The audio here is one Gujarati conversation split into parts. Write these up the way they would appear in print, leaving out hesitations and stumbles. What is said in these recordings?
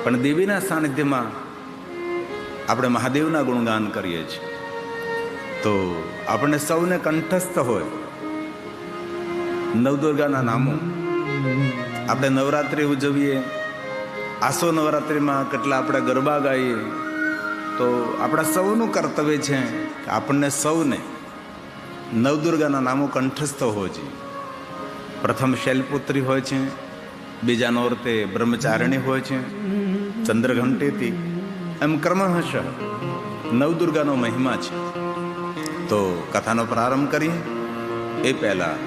પણ દેવીના સાનિધ્યમાં આપણે મહાદેવના ગુણગાન કરીએ છીએ તો આપણને સૌને કંઠસ્થ હોય નવદુર્ગાના નામો. આપણે નવરાત્રિ ઉજવીએ, આસો નવરાત્રિમાં કેટલા આપણે ગરબા ગાઈએ, તો આપણા સૌનું કર્તવ્ય છે કે આપણને સૌને નવદુર્ગાના નામો કંઠસ્થ હોય છે. પ્રથમ શૈલપુત્રી હોય છે, બીજા નોરતે બ્રહ્મચારિણી હોય છે, ચંદ્રઘંટેથી, એમ ક્રમશઃ નવદુર્ગાનો મહિમા છે. તો કથાનો પ્રારંભ કરીએ એ પહેલા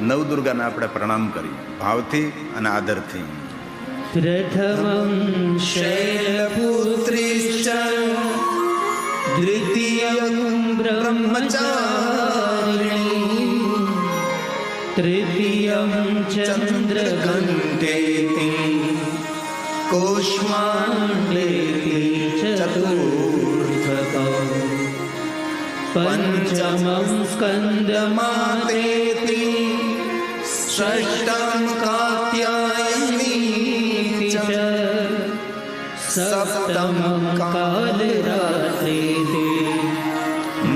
નવદુર્ગાને આપણે પ્રણામ કરીએ ભાવથી અને આદરથી. પ્રથમં શૈલપુત્રીશ્ચ દ્વિતીયં બ્રહ્મચારિણી તૃતીયં ચંદ્રઘંટેતિ કૌષ્માંડેતિ ચતુર્થકં પંચમં સ્કંદમાતેતિ ષષ્ઠં કાત્યાયની ચ સપ્તમં કાલરાત્રિ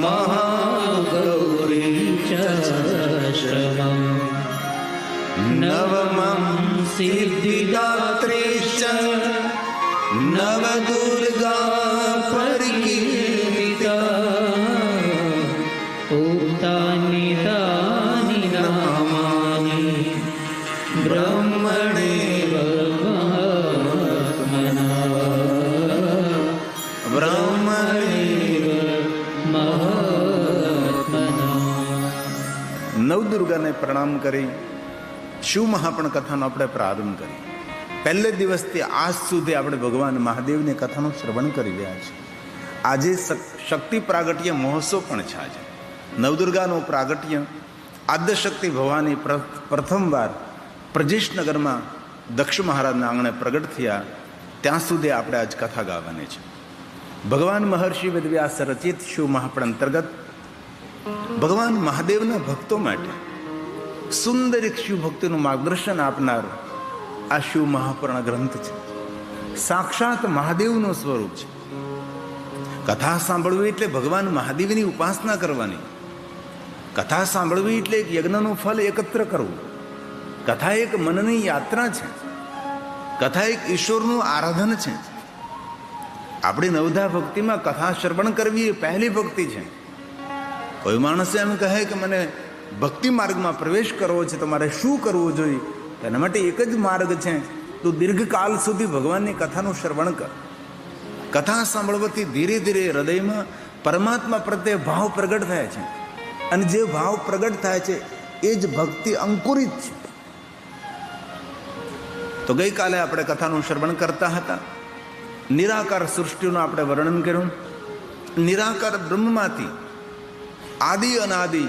મહાગૌરી ચ અષ્ટમં નવમં સિદ્ધિદાત્રીશ્ચ નવદુર્ગા પરિકીર્તિતા ઉક્તાનિ તાનિ નામાનિ બ્રહ્મણેવ નવદુર્ગાને પ્રણામ કરી શિવ મહાપણ કથાનો આપણે પ્રારંભ કરી. પહેલે દિવસથી આજ સુધી આપણે ભગવાન મહાદેવની કથાનું શ્રવણ કરી રહ્યા છીએ. આજે શક્તિ પ્રાગટ્ય મહોત્સવ પણ છે. આજે નવદુર્ગાનું પ્રાગટ્ય આદ્યશક્તિ ભવાની પ્રથમવાર પ્રજેશનગરમાં દક્ષ મહારાજના આંગણે પ્રગટ થયા ત્યાં સુધી આપણે આજ કથા ગાવાની છે. ભગવાન મહર્ષિ વેદવ્યાસ રચિત શિવ મહાપણ અંતર્ગત ભગવાન મહાદેવના ભક્તો માટે સુંદર એક શિવ ભક્તિનું માર્ગદર્શન આપનાર આ શિવ મહાપુરાણ ગ્રંથ છે. સાક્ષાત મહાદેવનું સ્વરૂપ છે. કથા સાંભળવી એટલે ભગવાન મહાદેવની ઉપાસના કરવાની. કથા સાંભળવી એટલે એક યજ્ઞનું ફળ એકત્ર કરવું. કથા એક મનની યાત્રા છે. કથા એક ઈશ્વરનું આરાધન છે. આપણી નવધા ભક્તિમાં કથા શ્રવણ કરવી એ પહેલી ભક્તિ છે. કોઈ માણસે એમ કહે કે મને ભક્તિ માર્ગમાં પ્રવેશ કરવો છે તો મારે શું કરવું જોઈએ? તેના માટે એક જ માર્ગ છે, તું દીર્ઘકાલ સુધી ભગવાનની કથાનું શ્રવણ કર. કથા સાંભળવાથી ધીરે ધીરે હૃદયમાં પરમાત્મા પ્રત્યે ભાવ પ્રગટ થાય છે અને જે ભાવ પ્રગટ થાય છે એ જ ભક્તિ અંકુરિત છે. તો ગઈકાલે આપણે કથાનું શ્રવણ કરતા હતા. નિરાકાર સૃષ્ટિનું આપણે વર્ણન કર્યું. નિરાકાર બ્રહ્મમાંથી આદિ અનાદિ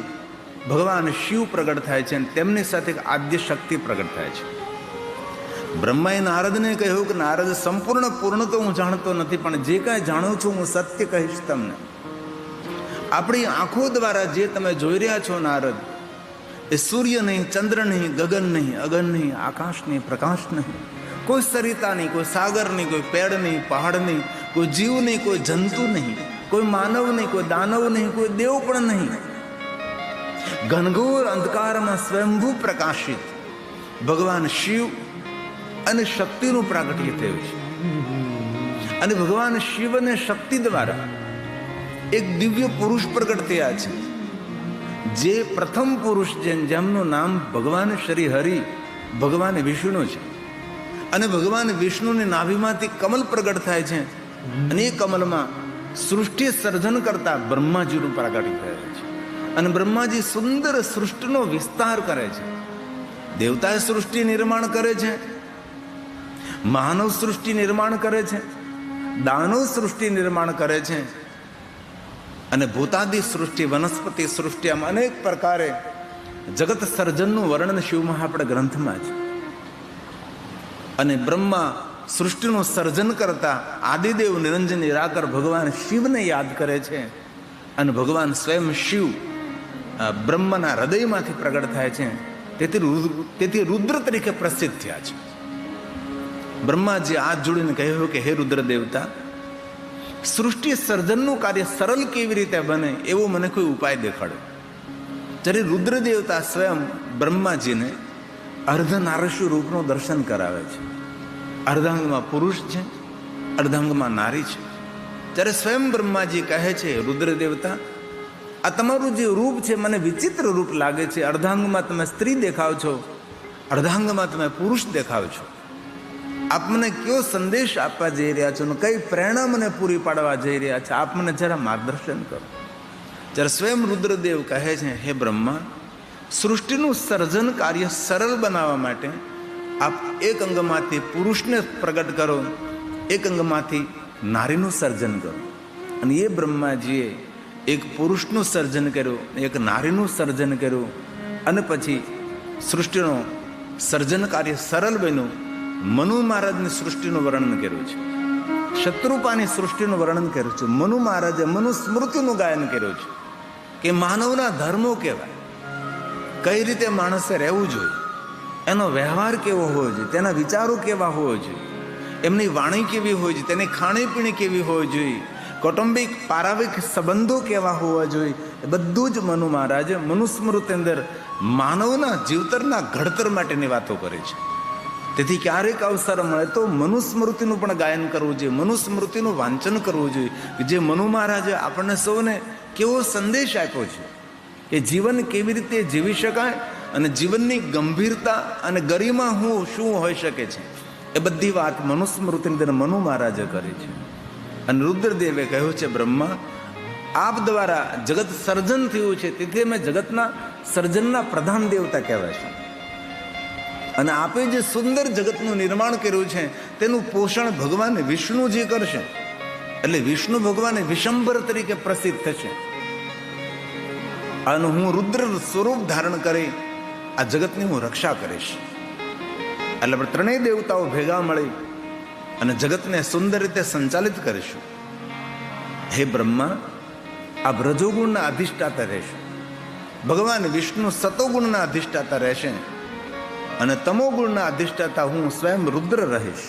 ભગવાન શિવ પ્રગટ થાય છે અને તેમની સાથે આદ્ય શક્તિ પ્રગટ થાય છે. બ્રહ્માએ નારદને કહ્યું કે નારદ, સંપૂર્ણ પૂર્ણ તો હું જાણતો નથી, પણ જે કાંઈ જાણું છું હું સત્ય કહીશ તમને. આપણી આંખો દ્વારા જે તમે જોઈ રહ્યા છો નારદ, એ સૂર્ય નહીં, ચંદ્ર નહીં, ગગન નહીં, અગન નહીં, આકાશ નહીં, પ્રકાશ નહીં, કોઈ સરિતા નહીં, કોઈ સાગર નહીં, કોઈ પેડ નહીં, પહાડ નહીં, કોઈ જીવ નહીં, કોઈ જંતુ નહીં, કોઈ માનવ નહીં, કોઈ દાનવ નહીં, કોઈ દેવ પણ નહીં. ઘનઘોર અંધકારમાં સ્વયંભૂ પ્રકાશિત ભગવાન શિવ અને શક્તિનું પ્રાગટ્ય થયું છે. અને ભગવાન શિવ અને શક્તિ દ્વારા એક દિવ્ય પુરુષ પ્રગટ થયા છે, જે પ્રથમ પુરુષ છે, જેમનું નામ ભગવાન શ્રી હરિ ભગવાન વિષ્ણુ છે. અને ભગવાન વિષ્ણુની નાભીમાંથી કમલ પ્રગટ થાય છે અને એ કમલમાં સૃષ્ટિ સર્જન કરતા બ્રહ્માજીનું પ્રાગટ્ય થયું છે. અને બ્રહ્માજી સુંદર સૃષ્ટિનો વિસ્તાર કરે છે. દેવતા સૃષ્ટિ નિર્માણ કરે છે, માનવ સૃષ્ટિ નિર્માણ કરે છે, દાનવ સૃષ્ટિ નિર્માણ કરે છે અને ભૂતાદિ સૃષ્ટિ, વનસ્પતિ સૃષ્ટિ, આમ અનેક પ્રકારે જગત સર્જનનું વર્ણન શિવ મહાપણ ગ્રંથમાં છે. અને બ્રહ્મા સૃષ્ટિનું સર્જન કરતા આદિદેવ નિરંજન નિરાકાર ભગવાન શિવને યાદ કરે છે અને ભગવાન સ્વયં શિવ બ્રહ્મના હૃદયમાંથી પ્રગટ થાય છે. તેથી રુદ્ર તરીકે પ્રસિદ્ધ થયા છે. બ્રહ્માજી હાથ જોડીને કહ્યું કે હે રુદ્ર દેવતા, સૃષ્ટિ સર્જનનું કાર્ય સરળ કેવી રીતે બને એવો મને કોઈ ઉપાય દેખાડો. જ્યારે રુદ્ર દેવતા સ્વયં બ્રહ્માજીને અર્ધનારીશ્વ રૂપનું દર્શન કરાવે છે. અર્ધાંગમાં પુરુષ છે, અર્ધાંગમાં નારી છે. ત્યારે સ્વયં બ્રહ્માજી કહે છે, રુદ્ર દેવતા, આ તમારું જે રૂપ છે મને વિચિત્ર રૂપ લાગે છે. અર્ધાંગમાં તમે સ્ત્રી દેખાવ છો, અર્ધાંગમાં તમે પુરુષ દેખાવ છો. આપ મને કયો સંદેશ આપવા જઈ રહ્યા છો, કઈ પ્રેરણા મને પૂરી પાડવા જઈ રહ્યા છે, આપ મને જરા માર્ગદર્શન કરો. જ્યારે સ્વયં રુદ્રદેવ કહે છે, હે બ્રહ્મા, સૃષ્ટિનું સર્જન કાર્ય સરળ બનાવવા માટે આપ એક અંગમાંથી પુરુષને પ્રગટ કરો, એક અંગમાંથી નારીનું સર્જન કરો. અને એ બ્રહ્માજીએ એક પુરુષનું સર્જન કર્યું, એક નારીનું સર્જન કર્યું, અને પછી સૃષ્ટિનું સર્જન કાર્ય સરળ બન્યું. મનુ મહારાજની સૃષ્ટિનું વર્ણન કર્યું છે, શત્રુપાની સૃષ્ટિનું વર્ણન કર્યું છે. મનુ મહારાજે મનુસ્મૃતિનું ગાયન કર્યું છે કે માનવના ધર્મો કેવા, કઈ રીતે માણસે રહેવું જોઈએ, એનો વ્યવહાર કેવો હોવો જોઈએ, તેના વિચારો કેવા હોવા જોઈએ, એમની વાણી કેવી હોય જોઈએ, તેની ખાણીપીણી કેવી હોવી જોઈએ, કૌટુંબિક પારિવારિક સંબંધો કેવા હોવા જોઈએ, એ બધું જ મનુ મહારાજે મનુસ્મૃતિ અંદર માનવના જીવતરના ઘડતર માટેની વાતો કરી છે. તેથી ક્યારેક અવસર મળે તો મનુસ્મૃતિનું પણ ગાયન કરવું જોઈએ, મનુસ્મૃતિનું વાંચન કરવું જોઈએ, જે મનુ મહારાજે આપણને સૌને કેવો સંદેશ આપ્યો છે કે જીવન કેવી રીતે જીવી શકાય અને જીવનની ગંભીરતા અને ગરિમા શું હોઈ શકે છે, એ બધી વાત મનુસ્મૃતિની અંદર મનુ મહારાજે કરી છે. અને રુદ્રદેવે કહ્યું છે, બ્રહ્મા, આપ દ્વારા જગત સર્જન થયું છે, તેથી અમે જગતના સર્જનના પ્રધાન દેવતા કહેવાય છે. અને આપે જે સુંદર જગતનું નિર્માણ કર્યું છે તેનું પોષણ ભગવાન વિષ્ણુજી કરશે. એટલે વિષ્ણુ ભગવાન વિશંભર તરીકે પ્રસિદ્ધ થશે. અને હું રુદ્ર સ્વરૂપ ધારણ કરી આ જગતની હું રક્ષા કરીશ. એટલે આપણે ત્રણેય દેવતાઓ ભેગા મળી અને જગતને સુંદર રીતે સંચાલિત કરીશું. હે બ્રહ્મા, આપ રજોગુણના અધિષ્ઠાતા રહેશે, ભગવાન વિષ્ણુ સતોગુણના અધિષ્ઠાતા રહેશે, અને તમોગુણના અધિષ્ઠાતા હું સ્વયં રુદ્ર રહીશ.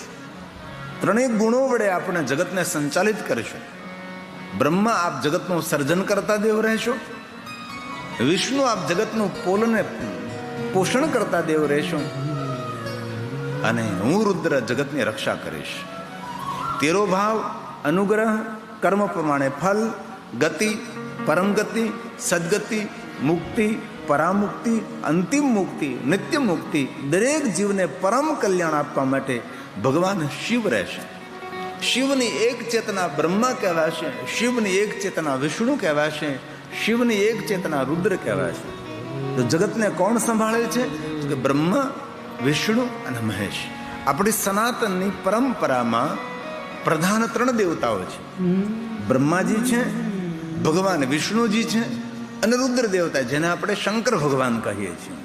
ત્રણેય ગુણો વડે આપણે જગતને સંચાલિત કરીશું. બ્રહ્મા, આપ જગતનું સર્જન કરતા દેવ રહેશો, વિષ્ણુ આપ જગતનું પોષણ કરતા દેવ રહેશો, અને હું રુદ્ર જગતની રક્ષા કરીશ. તેરો ભાવ અનુગ્રહ, કર્મ પ્રમાણે ફલ, ગતિ, પરમ ગતિ, સદગતિ, મુક્તિ, પરામુક્તિ, અંતિમ મુક્તિ, નિત્ય મુક્તિ, દરેક જીવને પરમ કલ્યાણ આપવા માટે ભગવાન શિવ રહેશે. શિવની એક ચેતના બ્રહ્મા કહેવાશે, શિવની એક ચેતના વિષ્ણુ કહેવાશે, શિવની એક ચેતના રુદ્ર કહેવાશે. તો જગતને કોણ સંભાળે છે? તો કે બ્રહ્મા, વિષ્ણુ અને મહેશ. આપણી સનાતનની પરંપરામાં પ્રધાન ત્રણ દેવતાઓ છે. બ્રહ્માજી છે, ભગવાન વિષ્ણુજી છે, અને રુદ્ર દેવતા, જેને આપણે શંકર ભગવાન કહીએ છીએ.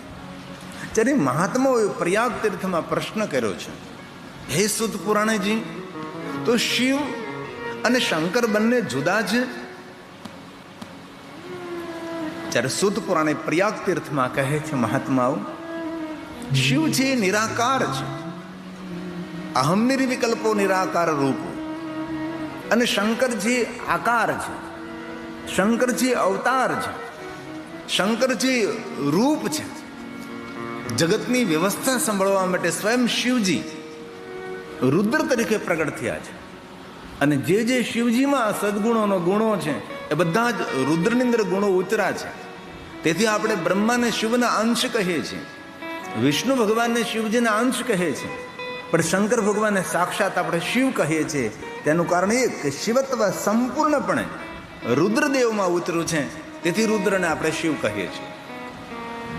જ્યારે મહાત્માઓએ પ્રયાગ તીર્થમાં પ્રશ્ન કર્યો છે, હે સુત પુરાણેજી, તો શિવ અને શંકર બંને જુદા છે? જ્યારે સુત પુરાણે પ્રયાગ તીર્થમાં કહે છે મહાત્માઓ, શિવ છે નિરાકાર છે, અહમ નિર્વિકલ્પો નિરાકાર રૂપો, અને શંકરજી આકાર છે, શંકરજી અવતાર છે, શંકરજી રૂપ છે. જગતની વ્યવસ્થા સંભાળવા માટે સ્વયં શિવજી રુદ્ર તરીકે પ્રગટ થયા છે. અને જે શિવજીમાં સદગુણોનો ગુણો છે એ બધા જ રુદ્રની અંદર ગુણો ઉતરા છે. તેથી આપણે બ્રહ્માને શિવના અંશ કહીએ છીએ, વિષ્ણુ ભગવાનને શિવજીના અંશ કહે છે, પણ શંકર ભગવાનને સાક્ષાત આપણે શિવ કહીએ છીએ. તેનું કારણ એ કે શિવત્વ સંપૂર્ણપણે રુદ્રદેવમાં ઉતર્યું છે, તેથી રુદ્રને આપણે શિવ કહીએ છીએ.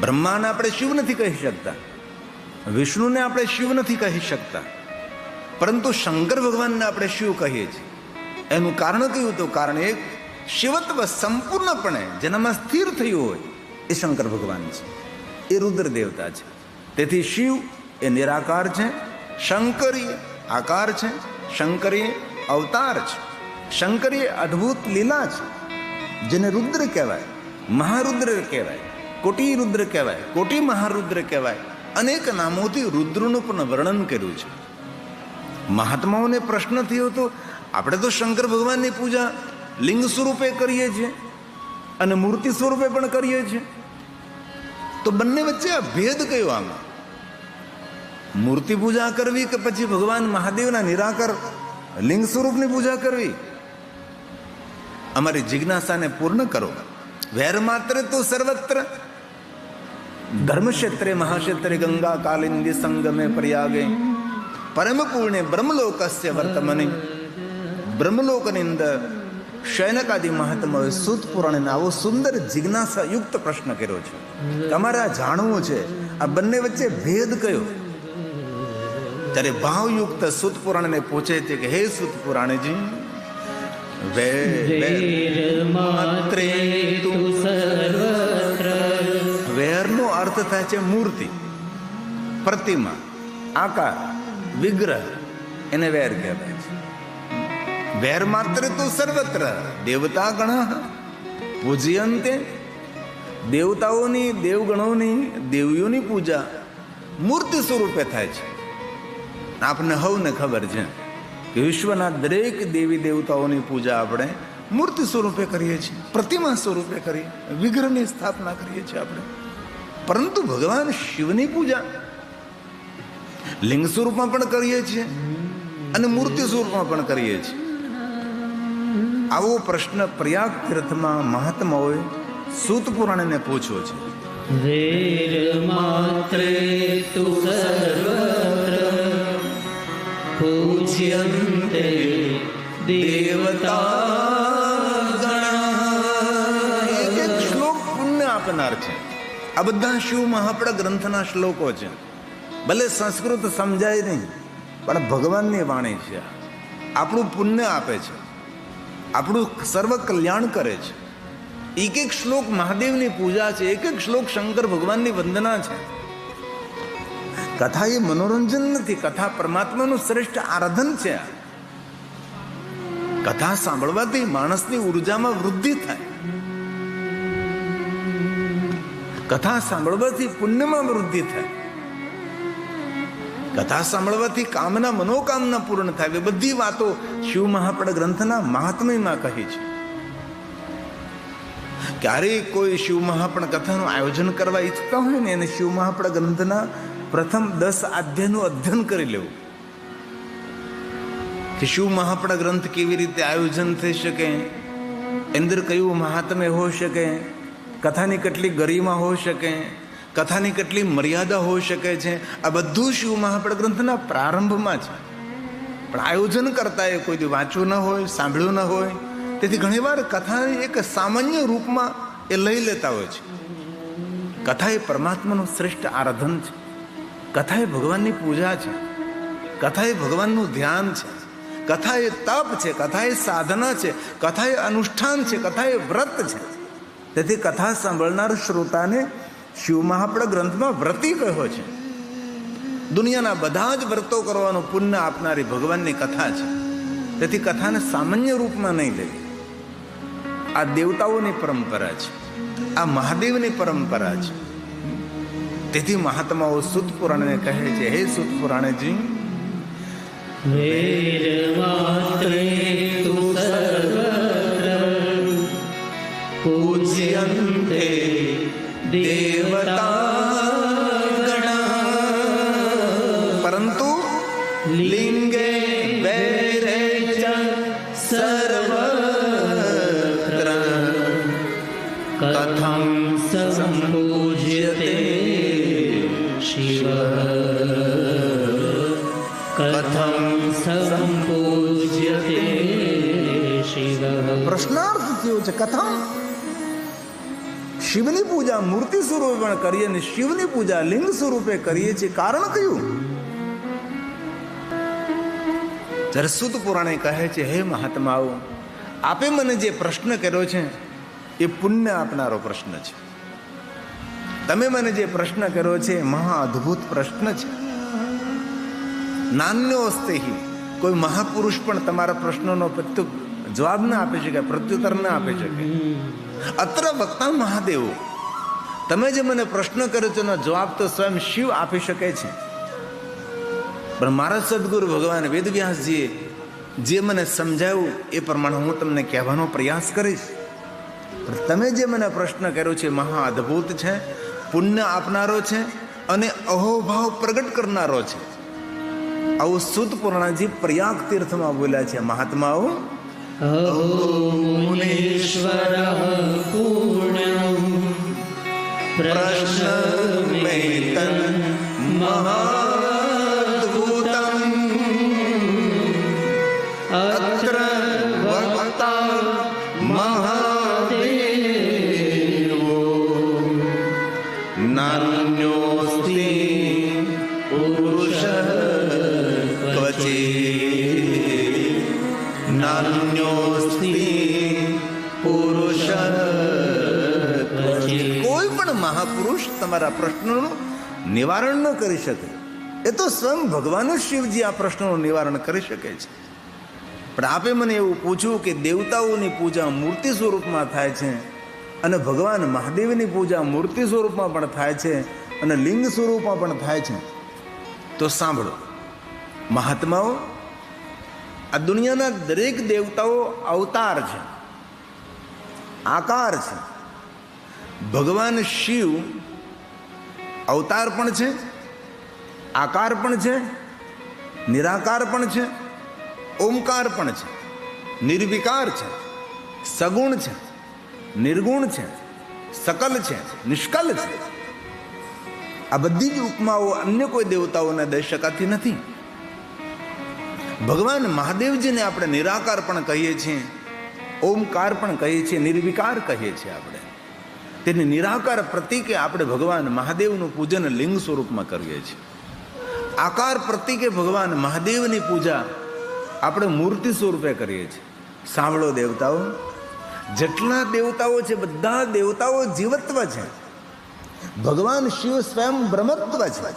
બ્રહ્માને આપણે શિવ નથી કહી શકતા, વિષ્ણુને આપણે શિવ નથી કહી શકતા, પરંતુ શંકર ભગવાનને આપણે શિવ કહીએ છીએ. એનું કારણ કયું હતું? કારણ એક, શિવત્વ સંપૂર્ણપણે જેનામાં સ્થિર થયું હોય એ શંકર ભગવાન છે, એ રુદ્ર દેવતા છે. તેથી શિવ એ નિરાકાર છે, શંકરી આકાર છે, શંકરી અવતાર છે, શંકરી અદ્ભુત લીલા છે, જેને રુદ્ર કહેવાય, મહારુદ્ર કહેવાય, કોટી રુદ્ર કહેવાય, કોટી મહારુદ્ર કહેવાય. અનેક નામોથી રુદ્રનું પણ વર્ણન કર્યું છે. મહાત્માઓને પ્રશ્ન થયો તો આપણે તો શંકર ભગવાનની પૂજા લિંગ સ્વરૂપે કરીએ છીએ અને મૂર્તિ સ્વરૂપે પણ કરીએ છીએ, તો બંને વચ્ચે આ ભેદ કયો આમાં? મૂર્તિ પૂજા કરવી કે પછી ભગવાન મહાદેવના નિરાકાર લિંગ સ્વરૂપની પૂજા કરવી? અમારી જિજ્ઞાસાને પૂર્ણ કરો. વેર માત્ર તો સર્વત્ર, ધર્મક્ષેત્રે મહાક્ષેત્રે ગંગા કાલિંદી સંગમે પ્રયાગે પરમ પૂર્ણે બ્રહ્મલોકસ્ય વર્તમને. બ્રહ્મલોકની અંદર શૈનકાદી મહાત્માઓએ સૂત પુરાણને આવો સુંદર જિજ્ઞાસા યુક્ત પ્રશ્ન કર્યો છે. તમારે આ જાણવું છે આ બંને વચ્ચે ભેદ કયો? ત્યારે ભાવયુક્ત સૂત પુરાણને પૂછે છે કે હે સૂત પુરાણજી, વેરનો અર્થ થાય છે મૂર્તિ, પ્રતિમા, આકાર, વિગ્રહ, એને વેર કહેવાય છે. વેર માત્ર તો સર્વત્ર દેવતા ગણ પૂજ્યંતે. દેવતાઓની, દેવગણોની, દેવીઓની પૂજા મૂર્તિ સ્વરૂપે થાય છે. આપને હવને ખબર છે કે વિશ્વના દરેક દેવી દેવતાઓની પૂજા આપણે મૂર્તિ સ્વરૂપે કરીએ છીએ, પ્રતિમા સ્વરૂપે કરીએ, વિગ્રહની સ્થાપના કરીએ છીએ આપણે. પરંતુ ભગવાન શિવની પૂજા લિંગ સ્વરૂપમાં પણ કરીએ છીએ અને મૂર્તિ સ્વરૂપમાં પણ કરીએ છીએ. આવો પ્રશ્ન પ્રયાગ તીર્થમાં મહાત્માઓએ સૂત પુરાણને પૂછ્યો છે. વેર માત્રે તુ સર્વત્ર પૂજ્યન્તે દેવતા ગણ. એક શ્લોક પુણ્ય આપનાર છે. આ બધા શિવ મહાપડા ગ્રંથના શ્લોકો છે. ભલે સંસ્કૃત સમજાય નહીં, પણ ભગવાનની વાણી છે. આપણું પુણ્ય આપે છે, આપણું સર્વ કલ્યાણ કરે છે. એક એક શ્લોક મહાદેવની પૂજા છે, એક એક શ્લોક શંકર ભગવાનની વંદના છે. કથા એ મનોરંજન નથી, કથા પરમાત્માનું શ્રેષ્ઠ આરાધન છે. કથા સાંભળવાથી માણસની ઉર્જામાં વૃદ્ધિ થાય, કથા સાંભળવાથી પુણ્યમાં વૃદ્ધિ થાય, કથા સાંભળવાથી કામના મનોકામના પૂર્ણ થાય. એ બધી વાતો શિવ મહાપડ ગ્રંથના મહાત્મ્યમાં કહી છે. ક્યારેય કોઈ શિવ મહાપડ કથાનું આયોજન કરવા ઈચ્છતા હોય ને એને શિવ મહાપડ ગ્રંથના પ્રથમ 10 અધ્યાયનું અધ્યયન કરી લેવું કે શિવ મહાપડ ગ્રંથ કેવી રીતે આયોજન થઈ શકે, અંદર કયું મહાત્મ્ય હોઈ શકે, કથાની કેટલી ગરિમા હોઈ શકે, કથાની કેટલી મર્યાદા હોઈ શકે છે. આ બધું શિવ મહાપડ ગ્રંથના પ્રારંભમાં છે. પણ આયોજન કરતા એ કોઈ વાંચ્યું ન હોય, સાંભળ્યું ન હોય, તેથી ઘણીવાર કથા એક સામાન્ય રૂપમાં એ લઈ લેતા હોય છે. કથા એ પરમાત્માનું શ્રેષ્ઠ આરાધન છે, કથા એ ભગવાનની પૂજા છે, કથા એ ભગવાનનું ધ્યાન છે, કથા એ તપ છે, કથા એ સાધના છે, કથા એ અનુષ્ઠાન છે, કથા એ વ્રત છે. તેથી કથા સાંભળનાર શ્રોતાને શિવ મહાપડ ગ્રંથમાં વ્રતી કહ્યો છે. દુનિયાના બધા જ વ્રતો કરવાનું પુણ્ય આપનારી ભગવાનની કથા છે. તેથી કથાને સામાન્ય રૂપમાં નહીં લેવી. આ દેવતાઓની પરંપરા છે, આ મહાદેવની પરંપરા છે. તેથી મહાત્માઓ સૂત પુરાણને કહે છે, હે સૂત પુરાણજી, વેર માત્રે તુ સર્વત્ર પૂજ્યન્તે દેવતા ગણ. પરંતુ લિંગે વૈરે ચ સર્વત્ર કથં સંપૂજ્યતે શિવ, કથં સંપૂજ્યતે શિવ. પ્રશ્નાર્થ થયો છે. કથા શિવની પૂજા મૂર્તિ સ્વરૂપે પણ કરીએ અને શિવની પૂજા લિંગ સ્વરૂપે કરીએ છીએ. કારણ કયું? જ્યારે સૂત પુરાણે કહે છે, હે મહાત્માઓ, આપે મને જે પ્રશ્ન કર્યો છે એ પુણ્ય આપનારો પ્રશ્ન છે. તમે મને જે પ્રશ્ન કર્યો છે એ મહા અદ્ભુત પ્રશ્ન છે. નાન્યો અસ્તે, કોઈ મહાપુરુષ પણ તમારા પ્રશ્નનો જવાબ ના આપી શકે, પ્રત્યુત્તર ના આપી શકે. અત્ર વક્તા મહાદેવો, તમે જે મને પ્રશ્ન કર્યો છે એનો જવાબ તો સ્વયં શિવ આપી શકે છે. પણ મારા સદગુરુ ભગવાન વેદવ્યાસજીએ જે મને સમજાવ્યું એ પ્રમાણે હું તમને કહેવાનો પ્રયાસ કરીશ. પણ તમે જે મને પ્રશ્ન કર્યો છે મહા અદ્ભુત છે, પુણ્ય આપનારો છે અને અહોભાવ પ્રગટ કરનારો છે. આવું સુત પુરાણજી પ્રયાગ તીર્થમાં બોલ્યા છે મહાત્માઓ. અહો મુનીશ્વરઃ પૂર્ણં પ્રશ્નમેતં મહાદ્ભુતં અત્ર વક્તા મહાદેવો નાન્યોસ્તિ પુરુષઃ ક્વચિत् નાન્યોસ્તિ પુરુષઃ ક્વચિत्. કોઈ પણ મહાપુરુષ તમારા પ્રશ્નોનું નિવારણ ન કરી શકે. એ તો સ્વયં ભગવાન શિવજી આ પ્રશ્નોનું નિવારણ કરી શકે છે. પણ આપે મને એવું પૂછ્યું કે દેવતાઓની પૂજા મૂર્તિ સ્વરૂપમાં થાય છે અને ભગવાન મહાદેવની પૂજા મૂર્તિ સ્વરૂપમાં પણ થાય છે અને લિંગ સ્વરૂપમાં પણ થાય છે. તો સાંભળો મહાત્માઓ, આ દુનિયાના દરેક દેવતાઓ અવતાર છે, આકાર છે. ભગવાન શિવ અવતાર પણ છે, આકાર પણ છે, નિરાકાર પણ છે, ઓમકાર પણ છે, નિર્વિકાર છે, સગુણ છે, નિર્ગુણ છે, સકલ છે, નિષ્કલ છે. આ બધી જ ઉપમાઓ અન્ય કોઈ દેવતાઓને દઈ શકાતી નથી. ભગવાન મહાદેવજીને આપણે નિરાકાર પણ કહીએ છીએ, ઓમકાર પણ કહીએ છીએ, નિર્વિકાર કહીએ છીએ. આપણે તેની નિરાકાર પ્રતીકે આપણે ભગવાન મહાદેવનું પૂજન લિંગ સ્વરૂપમાં કરીએ છીએ. આકાર પ્રતીકે ભગવાન મહાદેવની પૂજા આપણે મૂર્તિ સ્વરૂપે કરીએ છીએ. સાંભળો દેવતાઓ, જેટલા દેવતાઓ છે બધા દેવતાઓ જીવત્વ છે. ભગવાન શિવ સ્વયં બ્રહ્મત્વ છે.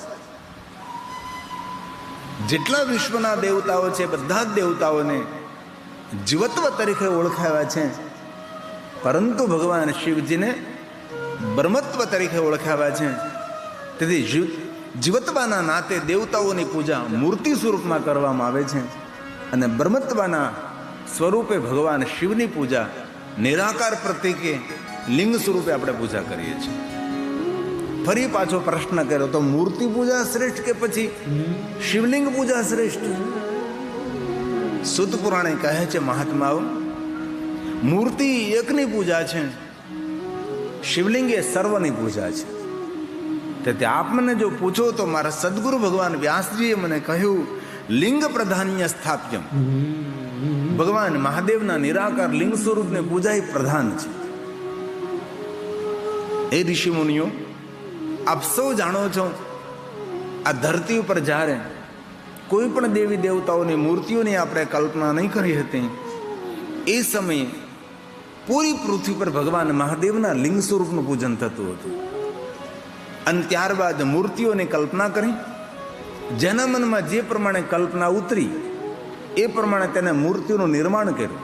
જેટલા વિશ્વના દેવતાઓ છે બધા જ દેવતાઓને જીવત્વ તરીકે ઓળખાવ્યા છે, પરંતુ ભગવાન શિવજીને બ્રહ્મત્વ તરીકે ઓળખાવ્યા છે. તેથી જીવત્વના નાતે દેવતાઓની પૂજા મૂર્તિ સ્વરૂપમાં કરવામાં આવે છે અને બ્રહ્મત્વના સ્વરૂપે ભગવાન શિવની પૂજા નિરાકાર પ્રતીકે લિંગ સ્વરૂપે આપણે પૂજા કરીએ છીએ. ફરી પાછો પ્રશ્ન કર્યો તો મૂર્તિ પૂજા શ્રેષ્ઠ કે પછી શિવલિંગ પૂજા શ્રેષ્ઠ? સુત પુરાણે કહે છે મહાત્માઓ, મૂર્તિ એકની પૂજા છે, શિવલિંગ એ સર્વની પૂજા છે. તેથી આપ મને જો પૂછો તો મારા સદગુરુ ભગવાન વ્યાસજીએ મને કહ્યું લિંગ પ્રધાન્ય સ્થાપ્યમ. ભગવાન મહાદેવના નિરાકાર લિંગ સ્વરૂપને પૂજા એ પ્રધાન છે. એ ઋષિ મુનિઓ, આપ સૌ જાણો છો, આ ધરતી ઉપર જ્યારે કોઈ પણ દેવી દેવતાઓની મૂર્તિઓની આપણે કલ્પના નહીં કરી હતી, એ સમયે પૂરી પૃથ્વી પર ભગવાન મહાદેવના લિંગ સ્વરૂપનું પૂજન થતું હતું. અને ત્યારબાદ મૂર્તિઓની કલ્પના કરી, જેના મનમાં જે પ્રમાણે કલ્પના ઉતરી એ પ્રમાણે તેને મૂર્તિઓનું નિર્માણ કર્યું.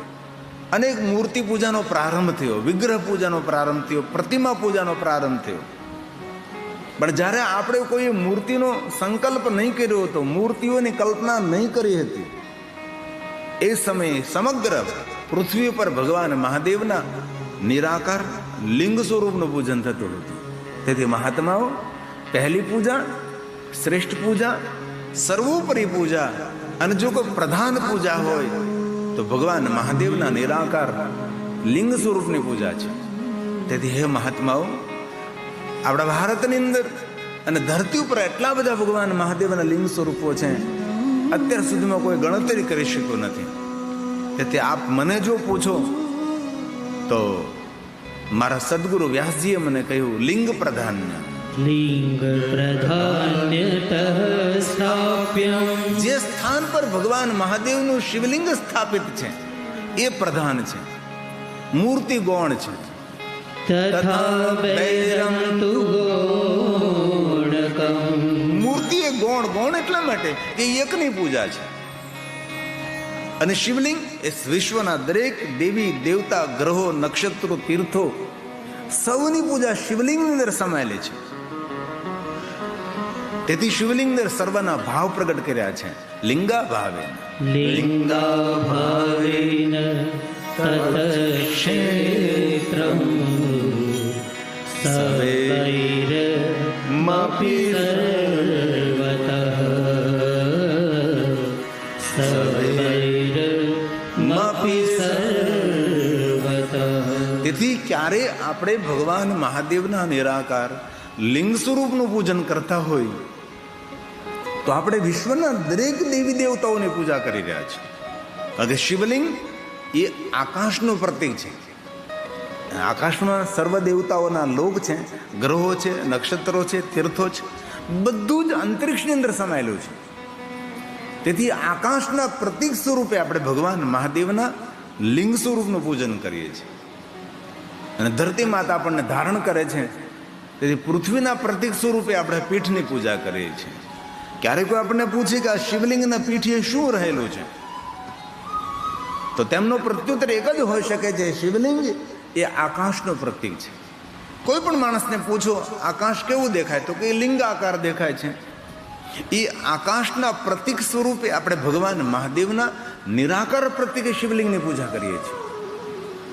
અનેક મૂર્તિ પૂજાનો પ્રારંભ થયો, વિગ્રહ પૂજાનો પ્રારંભ થયો, પ્રતિમા પૂજાનો પ્રારંભ થયો. પણ જ્યારે આપણે કોઈ મૂર્તિનો સંકલ્પ નહીં કર્યો હતો, મૂર્તિઓની કલ્પના નહીં કરી હતી, એ સમયે સમગ્ર પૃથ્વી પર ભગવાન મહાદેવના નિરાકાર લિંગ સ્વરૂપનું પૂજન થતું હતું. તેથી મહાત્માઓ, પહેલી પૂજા, શ્રેષ્ઠ પૂજા, સર્વોપરી પૂજા અને જો કોઈ પ્રધાન પૂજા હોય તો ભગવાન મહાદેવના નિરાકાર લિંગ સ્વરૂપની પૂજા છે. તેથી હે મહાત્માઓ, આપણા ભારતની અંદર અને ધરતી ઉપર એટલા બધા ભગવાન મહાદેવના લિંગ સ્વરૂપો છે, અત્યાર સુધીમાં કોઈ ગણતરી કરી શક્યું નથી. તેથી આપ મને જો પૂછો તો મારા સદગુરુ વ્યાસજીએ મને કહ્યું લિંગ પ્રધાન્ય. લિંગ પ્રધાન્યતઃ સ્થાપ્યમ. જે સ્થાન પર ભગવાન મહાદેવનું શિવલિંગ સ્થાપિત છે એ પ્રધાન છે, મૂર્તિ ગૌણ છે. તથા વૈરમ તુ ગૌણકમ. મૂર્તિ એ ગૌણ, ગૌણ એટલા માટે કે એકની પૂજા છે. અને શિવલિંગ એ વિશ્વના દરેક દેવી દેવતા, ગ્રહો, નક્ષત્રો, તીર્થો સૌની પૂજા શિવલિંગની અંદર સમાયેલી છે. તેથી શિવલિંગ અંદર સર્વના ભાવ પ્રગટ કર્યા છે. લિંગા ભાવે લિંગાભાવેન તત ક્ષેત્રમ સવૈરમપી સર્વતઃ સવૈરમપી સર્વતઃ. તેથી ક્યારે આપણે ભગવાન મહાદેવના નિરાકાર લિંગ સ્વરૂપનું પૂજન કરતા હોય તો આપણે વિશ્વના દરેક દેવી દેવતાઓની પૂજા કરી રહ્યા છીએ. કારણ કે શિવલિંગ એ આકાશનું પ્રતીક છે. આકાશમાં સર્વ દેવતાઓના લોક છે, ગ્રહો છે, નક્ષત્રો છે, તીર્થો છે, બધું જ અંતરિક્ષની અંદર સમાયેલું છે. તેથી આકાશના પ્રતીક સ્વરૂપે આપણે ભગવાન મહાદેવના લિંગ સ્વરૂપનું પૂજન કરીએ છીએ. અને ધરતી માતા આપણને ધારણ કરે છે, તેથી પૃથ્વીના પ્રતીક સ્વરૂપે આપણે પીઠની પૂજા કરીએ છીએ. ક્યારેક કોઈ આપણને પૂછે કે આ શિવલિંગના પીઠે શું રહેલું છે, તો તેમનો પ્રત્યુત્તર એક જ હોઈ શકે છે, શિવલિંગ એ આકાશનું પ્રતીક છે. કોઈ પણ માણસને પૂછો આકાશ કેવું દેખાય, તો કે લિંગ આકાર દેખાય છે. એ આકાશના પ્રતીક સ્વરૂપે આપણે ભગવાન મહાદેવના નિરાકાર પ્રતીકે શિવલિંગની પૂજા કરીએ છીએ.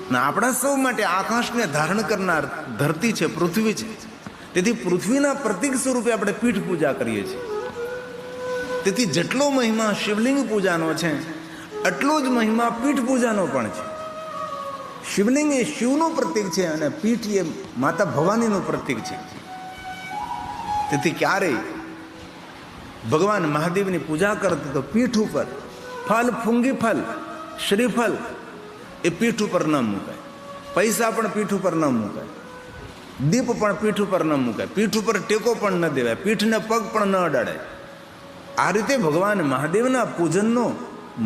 અને આપણા સૌ માટે આકાશને ધારણ કરનાર ધરતી છે, પૃથ્વી છે. તેથી પૃથ્વીના પ્રતીક સ્વરૂપે આપણે પીઠ પૂજા કરીએ છીએ. તેથી જેટલો મહિમા શિવલિંગ પૂજાનો છે એટલો જ મહિમા પીઠ પૂજાનો પણ છે. શિવલિંગ એ શિવનું પ્રતીક છે અને પીઠ એ માતા ભવાનીનું પ્રતીક છે. તેથી ક્યારેય ભગવાન મહાદેવની પૂજા કરતા તો પીઠ ઉપર ફલ, ફૂંગી ફલ, શ્રીફલ એ પીઠ ઉપર ન મુકાય. પૈસા પણ પીઠ ઉપર ન મુકાય. દીપ પણ પીઠ ઉપર ન મુકાય. પીઠ ઉપર ટેકો પણ ન દેવાય. પીઠને પગ પણ ન અડાડાય. આ રીતે ભગવાન મહાદેવના પૂજનનો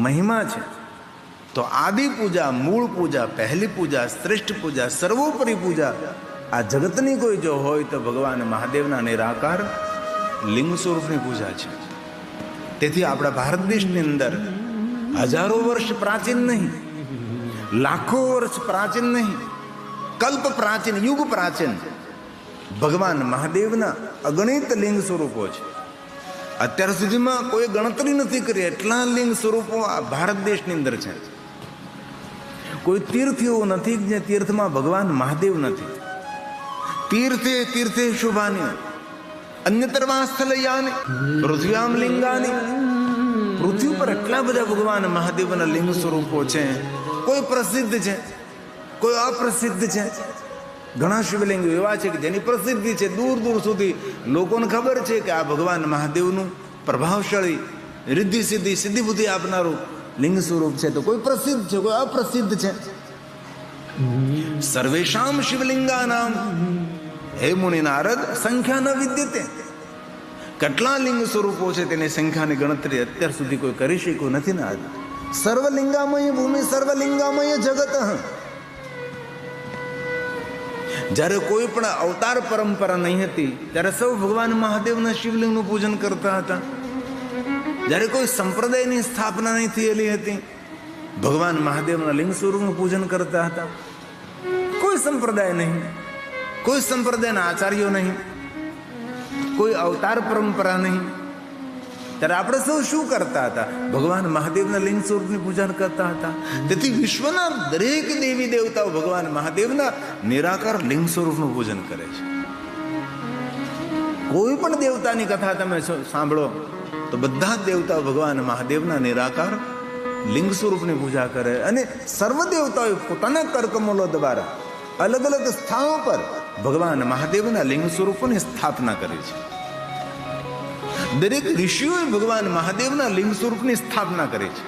મહિમા છે. તો આદિ પૂજા, મૂળ પૂજા, પહેલી પૂજા, શ્રેષ્ઠ પૂજા, સર્વોપરી પૂજા આ જગતની કોઈ જો હોય તો ભગવાન મહાદેવના નિરાકાર લિંગ સ્વરૂપની પૂજા છે. તેથી આપણા ભારત દેશની અંદર હજારો વર્ષ પ્રાચીન નહીં, લાખો વર્ષ પ્રાચીન નહીં, કલ્પ પ્રાચીન, યુગ પ્રાચીન ભગવાન મહાદેવના અગણિત લિંગ સ્વરૂપો છે. અત્યાર સુધીમાં કોઈ ગણતરી નથી કરી એટલા લિંગ સ્વરૂપો આ ભારત દેશની અંદર છે. કોઈ તીર્થ એવું નથી જે તીર્થમાં ભગવાન મહાદેવ નથી. તીર્થે તીર્થે શુભાની અન્યતરવા સ્થલયાની પૃથ્વ્યામ લિંગાની. પૃથ્વી પર એટલા બધા ભગવાન મહાદેવના લિંગ સ્વરૂપો છે. કોઈ પ્રસિદ્ધ છે, કોઈ અપ્રસિદ્ધ છે. ઘણા શિવલિંગ એવા છે કે જેની પ્રસિદ્ધિ છે, દૂર દૂર સુધી લોકોને ખબર છે કે આ ભગવાન મહાદેવનું પ્રભાવશાળી રિદ્ધિ સિદ્ધિ સિદ્ધિ બુદ્ધિ આપનારું લિંગ સ્વરૂપ છે. તો કોઈ પ્રસિદ્ધ છે, કોઈ અપ્રસિદ્ધ છે. સર્વેશામ શિવલિંગાનામ હે મુનિ નારદ સંખ્યા ન વિદ્યતે. કેટલા લિંગ સ્વરૂપો છે તેની સંખ્યાની ગણતરી અત્યાર સુધી કોઈ કરી શક્યું નથી. ના સર્વલિંગામય ભૂમિ સર્વલિંગામય જગત. જ્યારે કોઈ પણ અવતાર પરંપરા નહીં હતી ત્યારે સૌ ભગવાન મહાદેવના શિવલિંગનું પૂજન કરતા હતા. જ્યારે કોઈ સંપ્રદાયની સ્થાપના નહીં થયેલી હતી, ભગવાન મહાદેવના લિંગ સ્વરૂપનું પૂજન કરતા હતા. કોઈ સંપ્રદાય નહીં, કોઈ સંપ્રદાયના આચાર્યો નહીં, કોઈ અવતાર પરંપરા નહીં. ત્યારે આપણે સૌ શું કરતા હતા? ભગવાન મહાદેવના લિંગ સ્વરૂપની પૂજન કરતા હતા. તેથી વિશ્વના દરેક દેવી દેવતાઓ ભગવાન મહાદેવના નિરાકાર લિંગ સ્વરૂપનું પૂજન કરે છે. કોઈ પણ દેવતાની કથા તમે સાંભળો તો બધા જ દેવતાઓ ભગવાન મહાદેવના નિરાકાર લિંગ સ્વરૂપની પૂજા કરે. અને સર્વ દેવતાઓ પોતાના કરકમલો દ્વારા અલગ અલગ સ્થાનો પર ભગવાન મહાદેવના લિંગ સ્વરૂપોની સ્થાપના કરી છે. દરેક ઋષિઓએ ભગવાન મહાદેવના લિંગ સ્વરૂપની સ્થાપના કરી છે.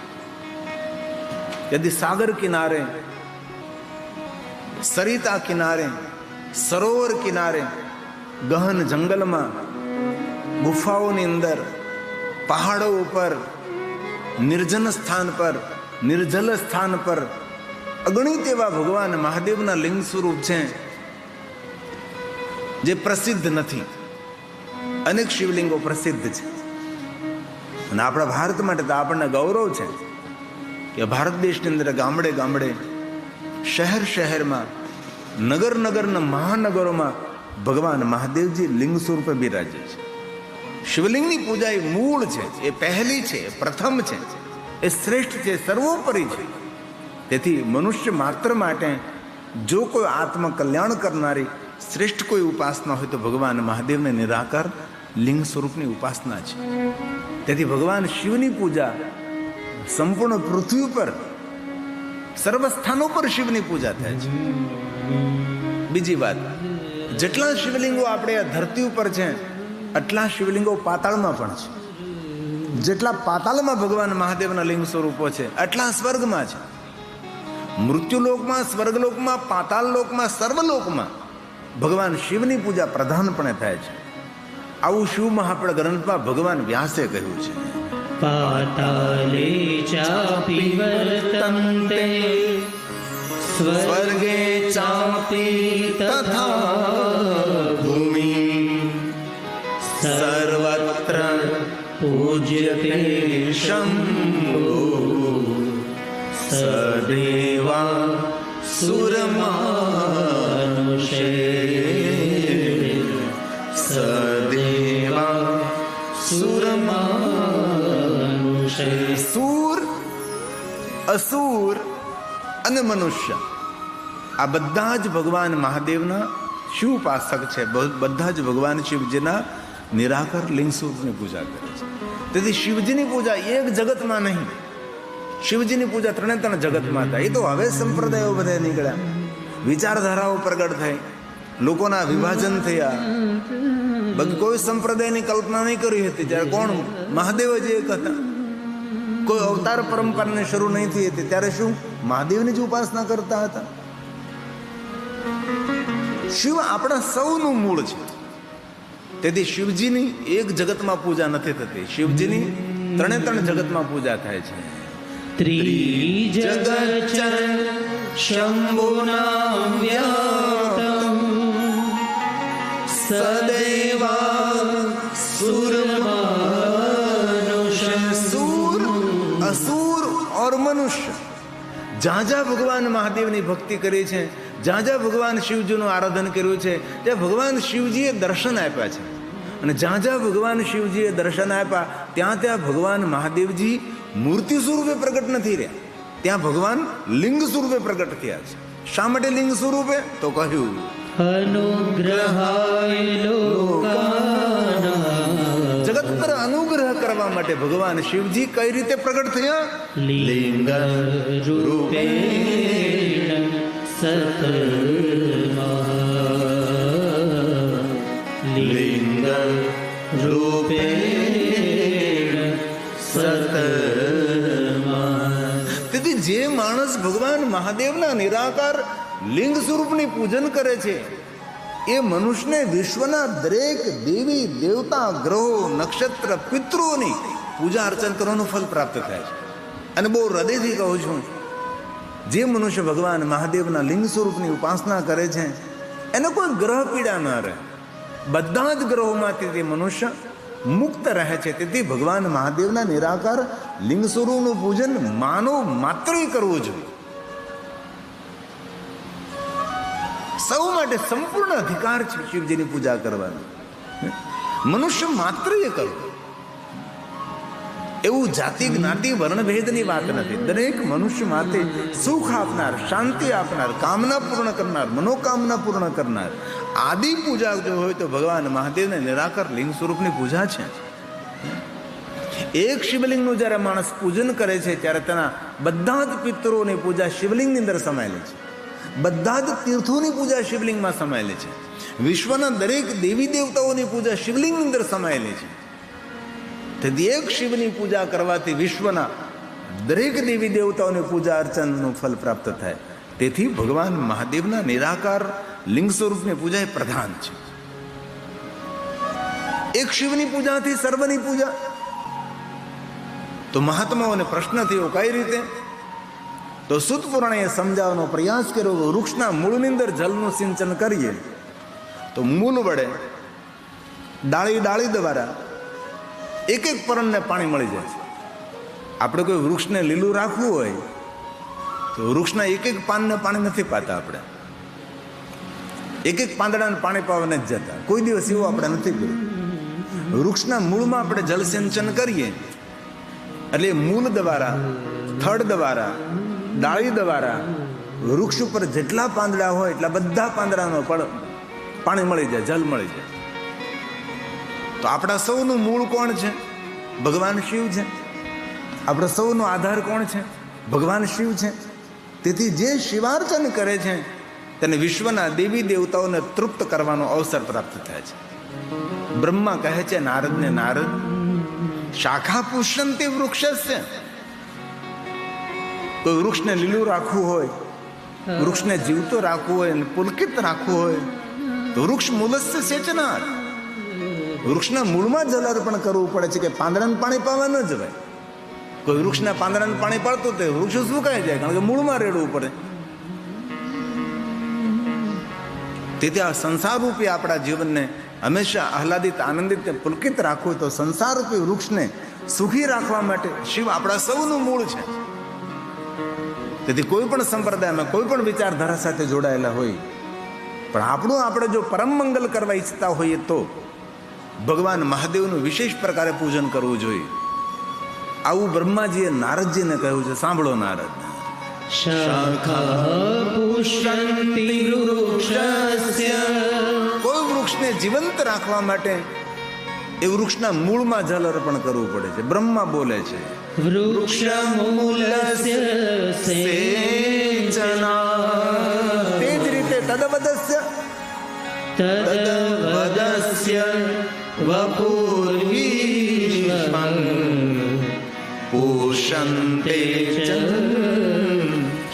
યદિ સાગર કિનારે, સરિતા કિનારે, સરોવર કિનારે, ગહન જંગલમાં, ગુફાઓની અંદર, પહાડો ઉપર, નિર્જન સ્થાન પર, નિર્જલ સ્થાન પર અગણિત એવા ભગવાન મહાદેવના લિંગ સ્વરૂપ છે જે પ્રસિદ્ધ નથી. અનેક શિવલિંગો પ્રસિદ્ધ છે. અને આપણા ભારત માટે તો આપણને ગૌરવ છે કે ભારત દેશની અંદર ગામડે ગામડે, શહેર શહેરમાં, નગર નગરના મહાનગરોમાં ભગવાન મહાદેવજી લિંગ સ્વરૂપે બિરાજે છે. શિવલિંગની પૂજા એ મૂળ છે, એ પહેલી છે, એ પ્રથમ છે, એ શ્રેષ્ઠ છે, સર્વોપરી છે. તેથી મનુષ્ય માત્ર માટે જો કોઈ આત્મ કલ્યાણ કરનારી શ્રેષ્ઠ કોઈ ઉપાસના હોય તો ભગવાન મહાદેવને નિરાકાર લિંગ સ્વરૂપની ઉપાસના છે. તેથી ભગવાન શિવની પૂજા સંપૂર્ણ પૃથ્વી પર સર્વ સ્થાનો પર શિવની પૂજા થાય છે. બીજી વાત, જેટલા શિવલિંગો આપણે આ ધરતી ઉપર છે એટલા શિવલિંગો પાતાળમાં પણ છે. જેટલા પાતાળમાં ભગવાન મહાદેવના લિંગ સ્વરૂપો છે એટલા સ્વર્ગમાં છે. મૃત્યુલોકમાં, સ્વર્ગલોકમાં, પાતાળ લોકમાં, સર્વલોકમાં ભગવાન શિવની પૂજા પ્રધાનપણે થાય છે. આવું શિવ મહાપળ ગ્રંથમાં ભગવાન વ્યાસે કહ્યું છે. પાતાલે ચાપી વર્તન્તે સ્વર્ગે ચાપી તથા ભૂમિ સર્વત્ર પૂજ્યતે શંભો સદેવા સુરમાનુષે સદેવા સુરમાનુષે. સુર, અસુર અને મનુષ્ય આ બધા જ ભગવાન મહાદેવના શિવ ઉપાસક છે. બધા જ ભગવાન શિવજીના નિરાકાર લિંગ સ્વરૂપની પૂજા કરે છે. તેથી શિવજીની પૂજા એક જગતમાં નહીં, શિવજીની પૂજા ત્રણે ત્રણ જગતમાં થાય. એ તો હવે સંપ્રદાયો બધા નીકળ્યા, વિચારધારાઓ પ્રગટ થઈ, લોકોના વિભાજન થયા. બાકી કોઈ સંપ્રદાયની કલ્પના નહીં કરી હતી ત્યારે કોણ? મહાદેવ જ એક હતા. કોઈ અવતાર પરંપરાને શરૂ નહીં થઈ હતી ત્યારે શું મહાદેવની જ ઉપાસના કરતા હતા? શિવ આપણા સૌનું મૂળ છે. તેથી શિવજીની એક જગતમાં પૂજા નથી થતી, શિવજીની ત્રણે ત્રણ જગતમાં પૂજા થાય છે. ત્રિજગચર શંભુના વ્યાપ્તમ સદૈવા સુરમાનુષ. સુર, અસુર और મનુષ્ય જ્યાં જ્યાં ભગવાન મહાદેવની ભક્તિ કરી છે, જ્યાં જ્યાં ભગવાન શિવજીનું આરાધન કર્યું છે ત્યાં ભગવાન શિવજીએ દર્શન આપ્યા છે. અને જ્યાં જ્યાં ભગવાન શિવજીએ દર્શન આપ્યા ત્યાં ત્યાં ભગવાન મહાદેવજી મૂર્તિ સ્વરૂપે પ્રગટ નથી રહ્યા, ત્યાં ભગવાન લિંગ સ્વરૂપે પ્રગટ થયા છે. શા માટે લિંગ સ્વરૂપે? તો કહ્યું અનુગ્રહાય લોકાનાં. જગત પર અનુગ્રહ કરવા માટે ભગવાન શિવજી કઈ રીતે પ્રગટ થયા? લિંગ રૂપેણ સતમા. લિંગ રૂપેણ સતમા. તેથી જે માણસ ભગવાન મહાદેવના નિરાકાર લિંગ સ્વરૂપની પૂજન કરે છે એ મનુષ્યને વિશ્વના દરેક દેવી દેવતા, ગ્રહો, નક્ષત્ર, પિતૃઓની પૂજા અર્ચન કરવાનું ફલ પ્રાપ્ત થાય છે. અને બહુ હૃદયથી કહું છું, જે મનુષ્ય ભગવાન મહાદેવના લિંગ સ્વરૂપની ઉપાસના કરે છે એને કોઈ ગ્રહ પીડા ન રહે. બધા જ ગ્રહોમાંથી તે મનુષ્ય મુક્ત રહે છે. તેથી ભગવાન મહાદેવના નિરાકાર લિંગ સ્વરૂપનું પૂજન માનવ માત્રે કરવું જોઈએ. સૌ માટે સંપૂર્ણ અધિકાર છે શિવજીની પૂજા કરવાનો. મનુષ્ય માત્ર એ કરવું. એવું જાતિ, જ્ઞાતિ, વર્ણભેદની વાત નથી. દરેક મનુષ્ય માટે સુખ આપનાર, શાંતિ આપનાર, કામના પૂર્ણ કરનાર, મનોકામના પૂર્ણ કરનાર આદિ પૂજા જો હોય તો ભગવાન મહાદેવને નિરાકાર લિંગ સ્વરૂપની પૂજા છે. એક શિવલિંગનું જ્યારે માણસ પૂજન કરે છે ત્યારે તેના બધા જ પિતૃઓની પૂજા શિવલિંગની અંદર સમાયેલી છે. બધા જ તીર્થોની પૂજા શિવલિંગમાં સમાયેલી છે. વિશ્વના દરેક દેવી દેવતાઓની પૂજા શિવલિંગની અંદર સમાયેલી છે. તેથી એક શિવની પૂજા કરવાથી વિશ્વના દરેક દેવી દેવતાઓની પૂજા અર્ચનનું ફલ પ્રાપ્ત થાય. તેથી ભગવાન મહાદેવના નિરાકાર લિંગ સ્વરૂપની પૂજા એ પ્રધાન છે. એક શિવની પૂજાથી સર્વની પૂજા. તો મહાત્માઓને પ્રશ્ન થયો કઈ રીતે? તો સૂત પુરાણે સમજાવવાનો પ્રયાસ કર્યો. વૃક્ષના મૂળની અંદર જલનું સિંચન કરીએ તો મૂળ વડે ડાળી ડાળી દ્વારા એક એક પર્ણને પાણી મળી જાય છે. આપણે કોઈ વૃક્ષને લીલું રાખવું હોય તો વૃક્ષના એક એક પાનને પાણી નથી પાતા. આપણે એક એક પાંદડાને પાણી પાવા નથી જતા. કોઈ દિવસ એવું આપણે નથી કર્યું. વૃક્ષના મૂળમાં આપણે જલસિંચન કરીએ એટલે મૂળ દ્વારા, થડ દ્વારા, ડાળી દ્વારા વૃક્ષ ઉપર જેટલા પાંદડા હોય એટલા બધા પાંદડાનો પાણી મળી જાય, જલ મળી જાય. તો આપણા સૌનું મૂળ કોણ છે? ભગવાન શિવ છે. આપણા સૌનો આધાર કોણ છે? ભગવાન શિવ છે. તેથી જે શિવાર્ચન કરે છે તેને વિશ્વના દેવી દેવતાઓને તૃપ્ત કરવાનો અવસર પ્રાપ્ત થાય છે. બ્રહ્મા કહે છે નારદને, નારદ શાખા પુષ્યંતિ વૃક્ષસ્ય. કોઈ વૃક્ષને લીલું રાખવું હોય, વૃક્ષને જીવતો રાખવું હોય, પુલકિત રાખવું હોય તો વૃક્ષ મૂલસ્ય સેચનાર, વૃક્ષના મૂળમાં જલ અર્પણ કરવું પડે છે કે પાંદડાને પાણી પાવા ન જવાય. કોઈ વૃક્ષના પાંદડાને પાણી પાડતું તો વૃક્ષ સુકાઈ જાય, કારણ કે મૂળમાં રેડવું પડે. તેથી આ સંસાર રૂપી આપણા જીવનને હંમેશા આહલાદિત, આનંદિત, પુલકિત રાખવું તો સંસાર રૂપી વૃક્ષને સુખી રાખવા માટે શિવ આપણા સૌનું મૂળ છે. તેથી કોઈ પણ સંપ્રદાયમાં, કોઈ પણ વિચારધારા સાથે જોડાયેલા હોય, પણ આપણે જો પરમ મંગલ કરવા ઈચ્છતા હોઈએ તો ભગવાન મહાદેવનું વિશેષ પ્રકારે પૂજન કરવું જોઈએ. આવું બ્રહ્માજીએ નારદજીને કહ્યું છે. સાંભળો નારદ. શાખા પુષ્યંતિ વૃક્ષસ્ય. કોઈ વૃક્ષને જીવંત રાખવા માટે એ વૃક્ષના મૂળમાં જલ અર્પણ કરવું પડે છે. બ્રહ્મા બોલે છે વૃક્ષમૂલસ્ય સેચના. તે જ રીતે તદવદસ્ય તદવદસ્ય વપુર્વિશ્વં પૂષંતે ચ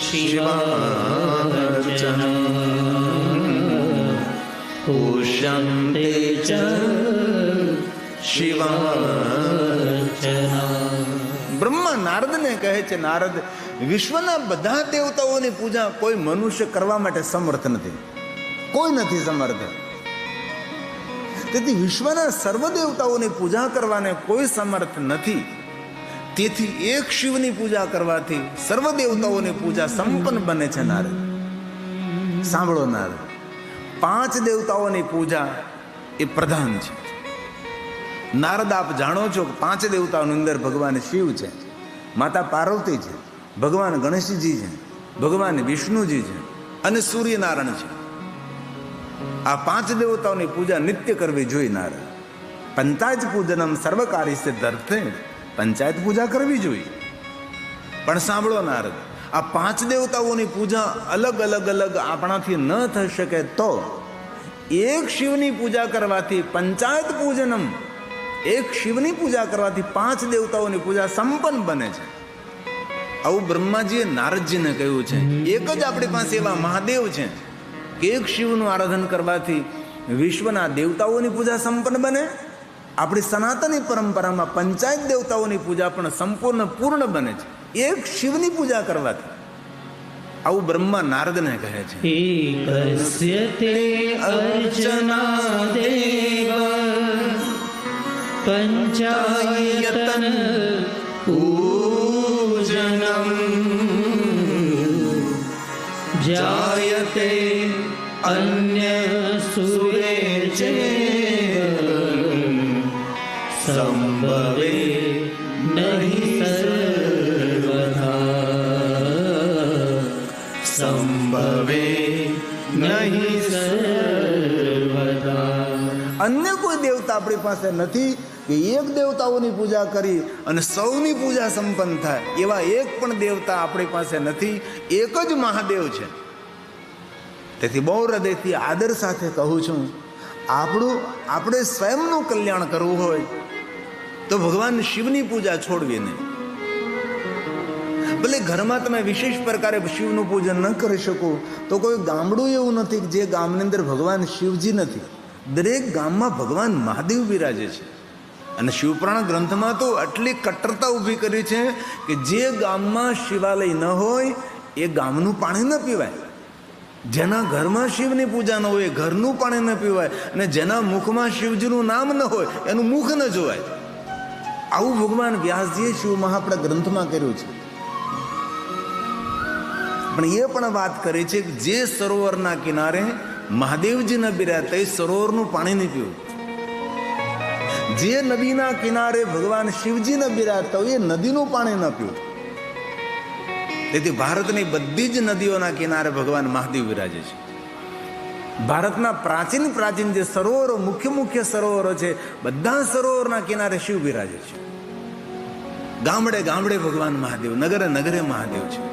શિવાર્ચન પૂષ્યંતે ચ શિવાર્ચન. બ્રહ્મા નારદને કહે છે, નારદ વિશ્વના બધા દેવતાઓની પૂજા કોઈ મનુષ્ય કરવા માટે સમર્થ નથી, કોઈ નથી સમર્થ. તેથી વિશ્વના સર્વ દેવતાઓની પૂજા કરવાને કોઈ સમર્થ નથી. તેથી એક શિવની પૂજા કરવાથી સર્વ દેવતાઓની પૂજા સંપન્ન બને છે. નારદ સાંભળો નારદ, 5 દેવતાઓની પૂજા એ પ્રધાન છે. નારદ આપ જાણો છો કે 5 દેવતાઓની અંદર ભગવાન શિવ છે, માતા પાર્વતી છે, ભગવાન ગણેશજી છે, ભગવાન વિષ્ણુજી છે અને સૂર્યનારાયણ છે. આ 5 દેવતાઓની પૂજા નિત્ય કરવી જોઈએ. નારદ પંચાયત પૂજનમ સર્વકારી સિદ્ધર્થે, પંચાયત પૂજા કરવી જોઈએ. પણ સાંભળો નારદ, આ 5 દેવતાઓની પૂજા અલગ અલગ આપણાથી ન થઈ શકે તો એક શિવની પૂજા કરવાથી પંચાયત પૂજનમ, એક શિવની પૂજા કરવાથી 5 દેવતાઓની પૂજા સંપન્ન બને છે. આવું બ્રહ્માજીએ નારદજીને કહ્યું છે. એક જ આપણી પાસે એવા મહાદેવ છે કે એક શિવનું આરાધન કરવાથી વિશ્વના દેવતાઓની પૂજા સંપન્ન બને. આપણી સનાતની પરંપરામાં પંચાયત દેવતાઓની પૂજા પણ સંપૂર્ણ પૂર્ણ બને છે એક શિવની પૂજા કરવાથી. આવું બ્રહ્મા નારદને કહે છે. એકસ્ય તે અર્ચના દેવ પંચાયતન પૂજનમ જાયતે અન્ય સુરેચે સંભવે નહીં સર્વધા સંભવે નહીં સર્વધા. અન્ય કોઈ દેવતા આપણી પાસે નથી કે એક દેવતાઓની પૂજા કરી અને સૌની પૂજા સંપન્ન થાય. એવા એક પણ દેવતા આપણી પાસે નથી, એક જ મહાદેવ છે. તેથી બહુ હૃદયથી આદર સાથે કહું છું, આપણે સ્વયંનું કલ્યાણ કરવું હોય તો ભગવાન શિવની પૂજા છોડવી નહીં. ભલે ઘરમાં તમે વિશેષ પ્રકારે શિવનું પૂજન ન કરી શકો તો કોઈ ગામડું એવું નથી કે જે ગામની અંદર ભગવાન શિવજી નથી. દરેક ગામમાં ભગવાન મહાદેવ બિરાજે છે. અને શિવપુરાણ ગ્રંથમાં તો આટલી કટ્ટરતા ઊભી કરી છે કે જે ગામમાં શિવાલય ન હોય એ ગામનું પાણી ન પીવાય. જેના ઘરમાં શિવની પૂજા ન હોય ઘરનું પાણી ન પીવાય, અને જેના મુખમાં શિવજીનું નામ ન હોય એનું મુખ ન જોવાય. આવું ભગવાન વ્યાસજીએ શિવ મહાપણા ગ્રંથમાં કર્યું છે. પણ એ પણ વાત કરી છે કે જે સરોવરના કિનારે મહાદેવજી ન બિરાજતા એ સરોવરનું પાણી નહીં પીવું. જે નદીના કિનારે ભગવાન શિવજીને બિરાજતા હોય એ નદીનું પાણી ન પીવું. તેથી ભારતની બધી જ નદીઓના કિનારે ભગવાન મહાદેવ વિરાજે છે. ભારતના પ્રાચીન જે સરોવરો, મુખ્ય સરોવરો છે, બધા સરોવરના કિનારે શિવ બિરાજે છે. ગામડે ભગવાન મહાદેવ, નગરે મહાદેવ છે.